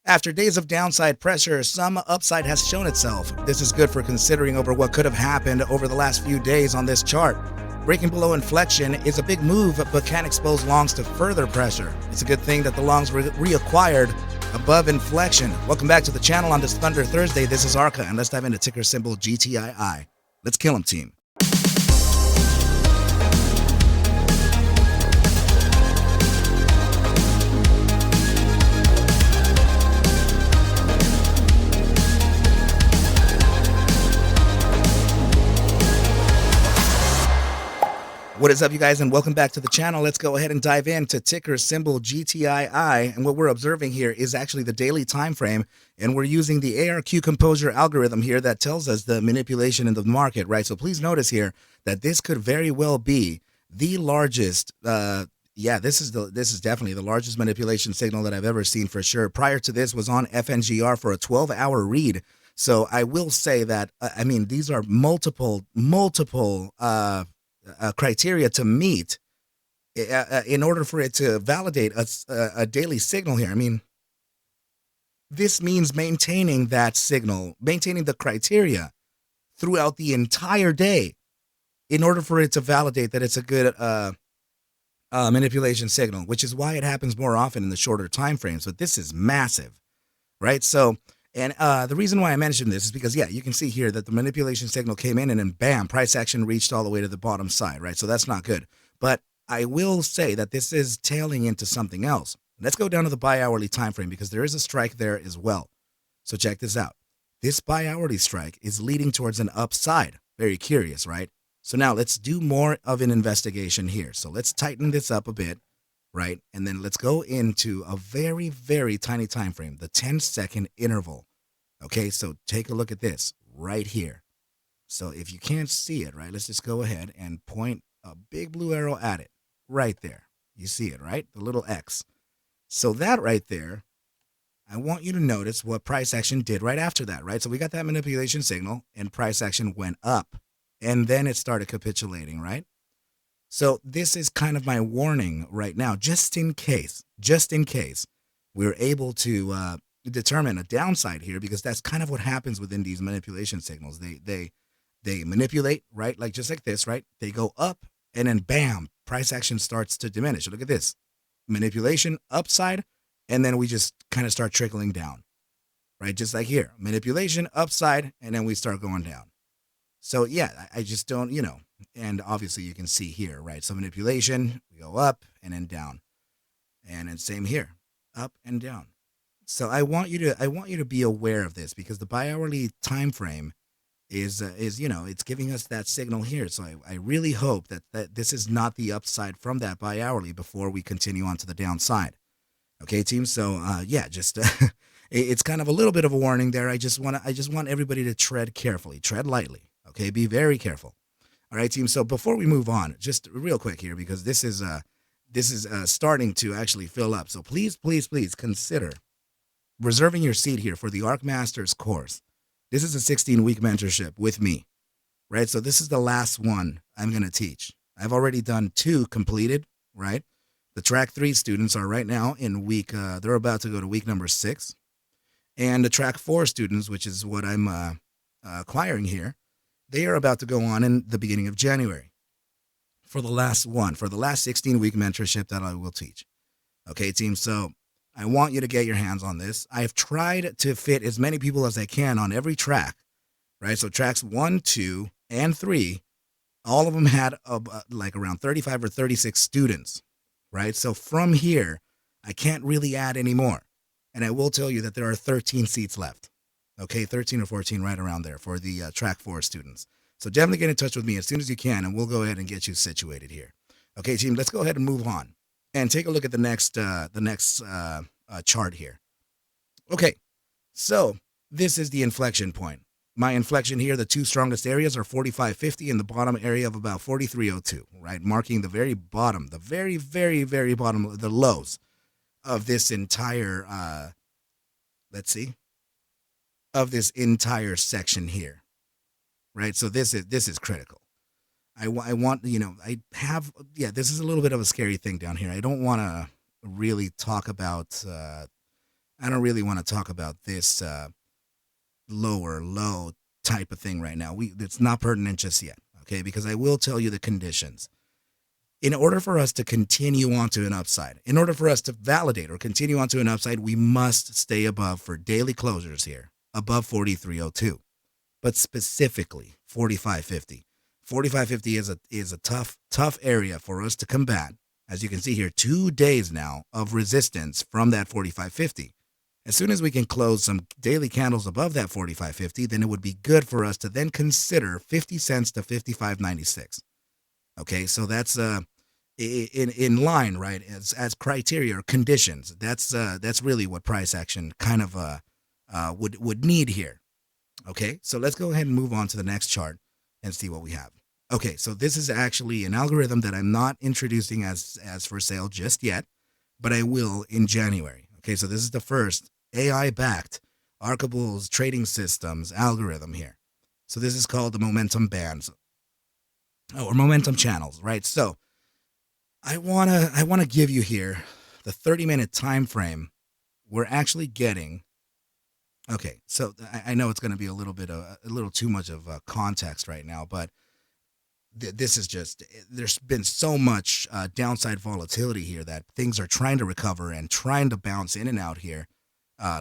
After days of downside pressure, some upside has shown itself. This is good for considering over what could have happened over the last few days on this chart. Breaking below inflection is a big move, but can expose longs to further pressure. It's a good thing that the longs were reacquired above inflection. Welcome back to the channel on this Thunder Thursday. This is ARCa, and let's dive into ticker symbol GTII. Let's kill 'em, team. What is up, you guys, and welcome back to the channel. Let's go ahead and dive into ticker symbol GTII. And what we're observing here is actually the daily time frame, and we're using the ARQ composure algorithm here that tells us the manipulation in the market, right? So please notice here that this could very well be the largest. This is definitely the largest manipulation signal that I've ever seen for sure. Prior to this was on FNGR for a 12-hour read. So I will say that these are multiple criteria to meet in order for it to validate a daily signal here. I mean, this means maintaining that signal, maintaining the criteria throughout the entire day in order for it to validate that it's a good manipulation signal, which is why it happens more often in the shorter time frames. But this is massive, right? So, and the reason why I mentioned this is because, yeah, you can see here that the manipulation signal came in and then bam, price action reached all the way to the bottom side, right? So that's not good. But I will say that this is tailing into something else. Let's go down to the bi-hourly time frame because there is a strike there as well. So check this out. This bi-hourly strike is leading towards an upside. Very curious, right? So now let's do more of an investigation here. So let's tighten this up a bit, right? And then let's go into a very, very tiny time frame, the 10-second interval. Okay, so take a look at this right here. So if you can't see it, right, let's just go ahead and point a big blue arrow at it right there. You see it, right? The little X. So that right there, I want you to notice what price action did right after that, right? So we got that manipulation signal and price action went up and then it started capitulating, right? So this is kind of my warning right now, just in case we're able to determine a downside here, because that's kind of what happens within these manipulation signals. They manipulate, right? Like just like this, right? They go up and then bam, price action starts to diminish. Look at this. Manipulation upside, and then we just kind of start trickling down, right? Just like here, manipulation upside, and then we start going down. So yeah, I just don't, and obviously you can see here, right? So manipulation, we go up and then down, and then same here, up and down. So I want you to be aware of this because the bi-hourly time frame is it's giving us that signal here. So I really hope that this is not the upside from that bi-hourly before we continue on to the downside. Okay, team. So just it's kind of a little bit of a warning there. I just want everybody to tread carefully, tread lightly. Okay, be very careful. All right, team. So before we move on, just real quick here because this is starting to actually fill up. So please consider reserving your seat here for the ARC Masters course. This is a 16-week mentorship with me, right? So this is the last one I'm going to teach. I've already done 2 completed, right? The track 3 students are right now in week, they're about to go to week number 6. And the track 4 students, which is what I'm acquiring here, they are about to go on in the beginning of January for the last 16-week mentorship that I will teach. Okay, team, so I want you to get your hands on this. I've tried to fit as many people as I can on every track, right? So tracks 1, 2, and 3, all of them had like around 35 or 36 students, right? So from here, I can't really add any more. And I will tell you that there are 13 seats left. Okay, 13 or 14 right around there for the track 4 students. So definitely get in touch with me as soon as you can, and we'll go ahead and get you situated here. Okay, team, let's go ahead and move on and take a look at the next chart here. Okay, so this is the inflection point. My inflection here, the 2 strongest areas are 45.50 and the bottom area of about 43.02, right? Marking the very bottom, the very, very, very bottom of the lows of this entire, of this entire section here, right? So this is critical. I want, this is a little bit of a scary thing down here. I don't want to really talk about I don't really want to talk about this lower low type of thing right now. It's not pertinent just yet, okay? Because I will tell you the conditions. In order for us to continue on to an upside, in order for us to validate or continue on to an upside, we must stay above for daily closures here, above 4302, but specifically 4550. 4550 is a tough area for us to combat. As you can see here, 2 days now of resistance from that 4550. As soon as we can close some daily candles above that 4550, then it would be good for us to then consider 50 cents to 55.96. Okay, so that's in line, right? As criteria or conditions. That's really what price action kind of would need here. Okay, so let's go ahead and move on to the next chart and see what we have. Okay, so this is actually an algorithm that I'm not introducing as for sale just yet, but I will in January. Okay, so this is the first AI-backed ARCa trading systems algorithm here. So this is called the momentum bands or momentum channels, right? So I wanna give you here the 30-minute time frame. We're actually getting. Okay, so I know it's going to be a little too much of context right now, but this is just there's been so much downside volatility here that things are trying to recover and trying to bounce in and out here,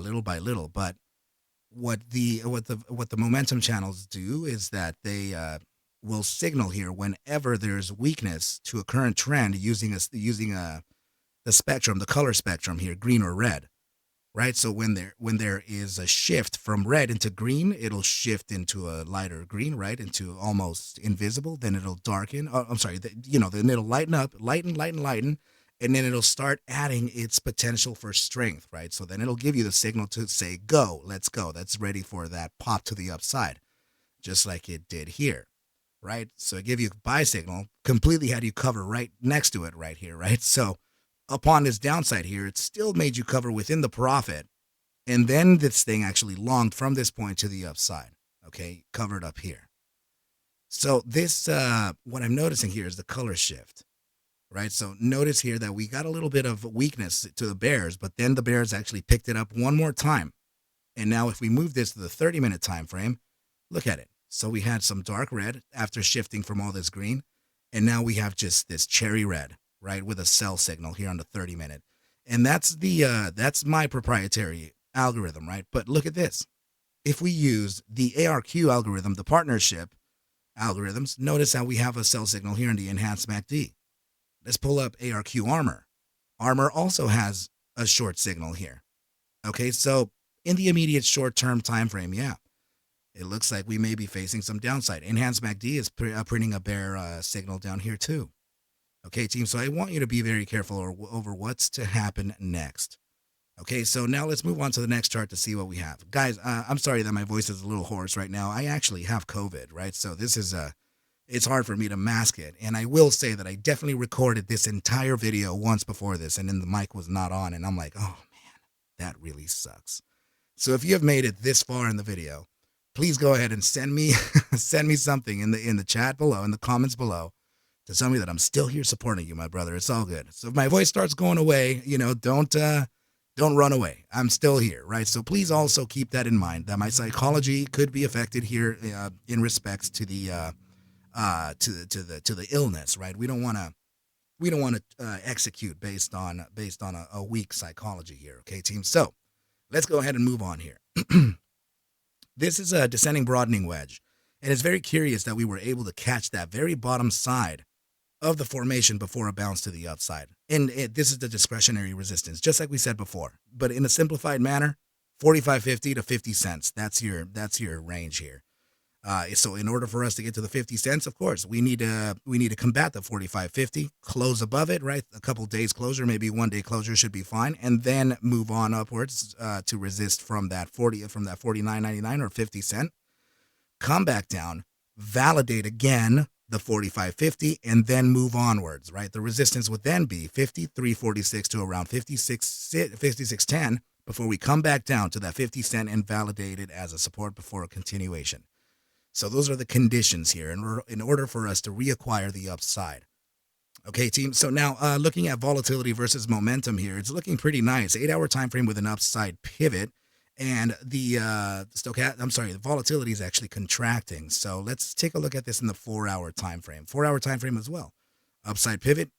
little by little. But what the momentum channels do is that they will signal here whenever there's weakness to a current trend using the spectrum, the color spectrum here, green or red. Right, so when there is a shift from red into green, it'll shift into a lighter green, right, into almost invisible. Then it'll darken. I'm sorry, then it'll lighten up, lighten, and then it'll start adding its potential for strength, right? So then it'll give you the signal to say, "Go, let's go." That's ready for that pop to the upside, just like it did here, right? So it gave you a buy signal, completely had you cover right next to it, right here, right? So upon this downside here, it still made you cover within the profit. And then this thing actually longed from this point to the upside. Okay, covered up here. So this, what I'm noticing here is the color shift, right? So notice here that we got a little bit of weakness to the bears, but then the bears actually picked it up one more time. And now if we move this to the 30-minute time frame, look at it. So we had some dark red after shifting from all this green, and now we have just this cherry red, right, with a sell signal here on the 30-minute. And that's my proprietary algorithm, right? But look at this. If we use the ARQ algorithm, the partnership algorithms, notice how we have a sell signal here in the enhanced MACD. Let's pull up ARQ Armor. Armor also has a short signal here. Okay, so in the immediate short-term time frame, yeah, it looks like we may be facing some downside. Enhanced MACD is printing a bear signal down here too. Okay, team, so I want you to be very careful over what's to happen next. Okay, so now let's move on to the next chart to see what we have. Guys, I'm sorry that my voice is a little hoarse right now. I actually have COVID, right? So this is it's hard for me to mask it. And I will say that I definitely recorded this entire video once before this, and then the mic was not on, and I'm like, oh man, that really sucks. So if you have made it this far in the video, please go ahead and send me send me something in the chat below, in the comments below, to tell me that I'm still here supporting you, my brother. It's all good. So if my voice starts going away, don't run away. I'm still here, right? So please also keep that in mind, that my psychology could be affected here in respects to the to the illness, right? We don't want to execute based on a weak psychology here, okay, team? So let's go ahead and move on here. This is a descending broadening wedge, and it's very curious that we were able to catch that very bottom side of the formation before a bounce to the upside. And this is the discretionary resistance, just like we said before. But in a simplified manner, 45.50 to 50 cents. That's your range here. So in order for us to get to the 50 cents, of course, we need to combat the 45.50, close above it, right? A couple days closure, maybe 1 day closure should be fine, and then move on upwards to resist from that 49.99 or 50 cent. Come back down, validate again the 45.50, and then move onwards, right? The resistance would then be 53.46 to around 56.10 before we come back down to that 50 cent and validate it as a support before a continuation. So those are the conditions here in order for us to reacquire the upside. Okay, team. So now looking at volatility versus momentum here, it's looking pretty nice. 8-hour time frame with an upside pivot, and the volatility is actually contracting. So let's take a look at this in the 4-hour time frame. 4-hour time frame as well. Upside pivot,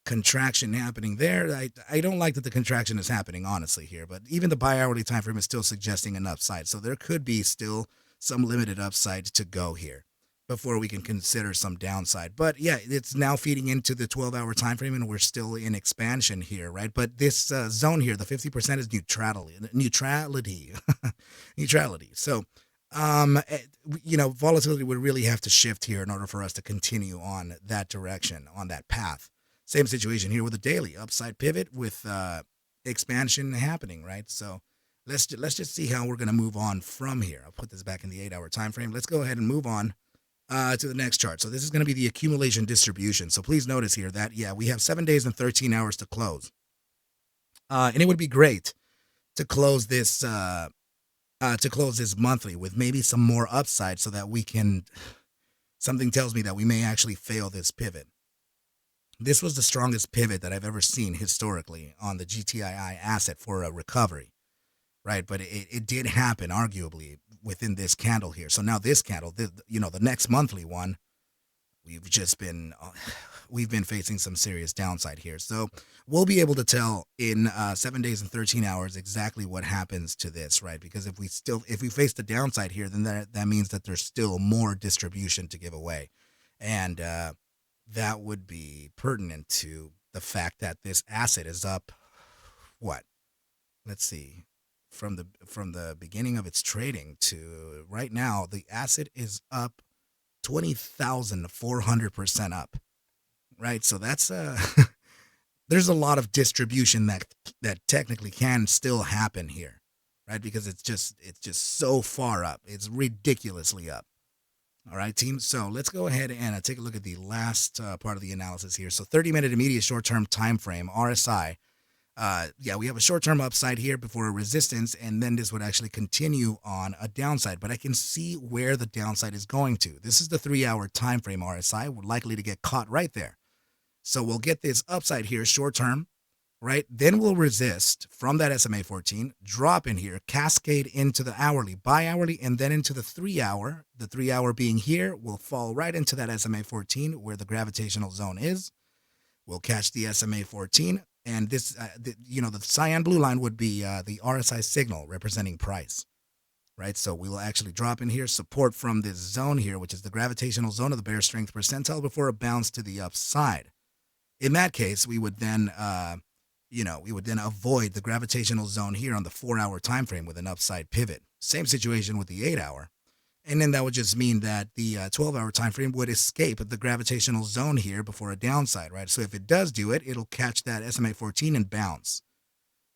contraction happening there. I don't like that the contraction is happening honestly here, but even the bi-hourly time frame is still suggesting an upside. So there could be still some limited upside to go here before we can consider some downside. But yeah, it's now feeding into the 12-hour time frame, and we're still in expansion here, right? But this zone here, the 50% is neutrality, neutrality. So, volatility would really have to shift here in order for us to continue on that direction, on that path. Same situation here with the daily upside pivot with expansion happening, right? So let's just see how we're going to move on from here. I'll put this back in the 8-hour time frame. Let's go ahead and move on to the next chart. So this is going to be the accumulation distribution. So please notice here that, we have 7 days and 13 hours to close. And it would be great to close this monthly with maybe some more upside so that we can, something tells me that we may actually fail this pivot. This was the strongest pivot that I've ever seen historically on the GTII asset for a recovery, right? But it did happen arguably within this candle here. So now this candle, the next monthly one, we've been facing some serious downside here. So we'll be able to tell in 7 days and 13 hours exactly what happens to this, right? Because if we face the downside here, then that means that there's still more distribution to give away. And that would be pertinent to the fact that this asset is up, let's see, from the beginning of its trading to right now, the asset is up 20,400% up, right? So that's there's a lot of distribution that technically can still happen here, right? Because it's just so far up. It's ridiculously up. All right, team. So let's go ahead and take a look at the last part of the analysis here. So 30-minute immediate short-term time frame, RSI. We have a short-term upside here before a resistance, and then this would actually continue on a downside. But I can see where the downside is going to. This is the 3-hour time frame RSI. We're likely to get caught right there. So we'll get this upside here, short-term, right? Then we'll resist from that SMA 14, drop in here, cascade into the hourly, bi-hourly, and then into the 3-hour. The 3-hour being here will fall right into that SMA 14 where the gravitational zone is. We'll catch the SMA 14, and this, the cyan blue line would be the RSI signal representing price, right? So we will actually drop in here, support from this zone here, which is the gravitational zone of the bear strength percentile before a bounce to the upside. In that case, we would then avoid the gravitational zone here on the 4-hour time frame with an upside pivot. Same situation with the 8-hour. And then that would just mean that the 12-hour time frame would escape the gravitational zone here before a downside, right? So if it does do it, it'll catch that SMA 14 and bounce.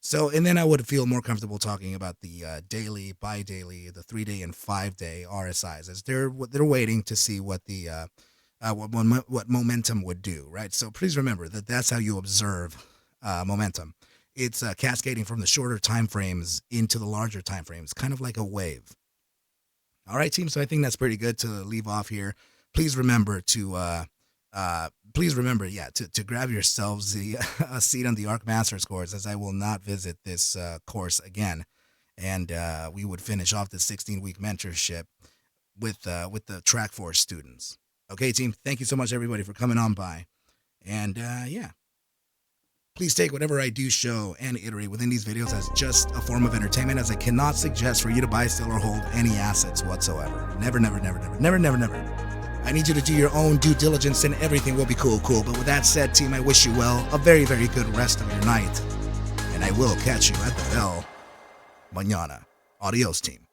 So, and then I would feel more comfortable talking about the daily, bi-daily, the 3-day and 5-day RSIs, as they're waiting to see what the what momentum would do, right? So please remember that that's how you observe momentum. It's cascading from the shorter time frames into the larger time frames, kind of like a wave. All right, team. So I think that's pretty good to leave off here. Please remember to to grab yourselves a seat on the ARC Master's course, as I will not visit this course again, and we would finish off the 16-week mentorship with the Track Force students. Okay, team. Thank you so much, everybody, for coming on by, and please take whatever I do show and iterate within these videos as just a form of entertainment, as I cannot suggest for you to buy, sell, or hold any assets whatsoever. Never, never, never, never, never, never, never. I need you to do your own due diligence and everything will be cool. But with that said, team, I wish you well, a very, very good rest of your night. And I will catch you at the bell mañana. Adios, team.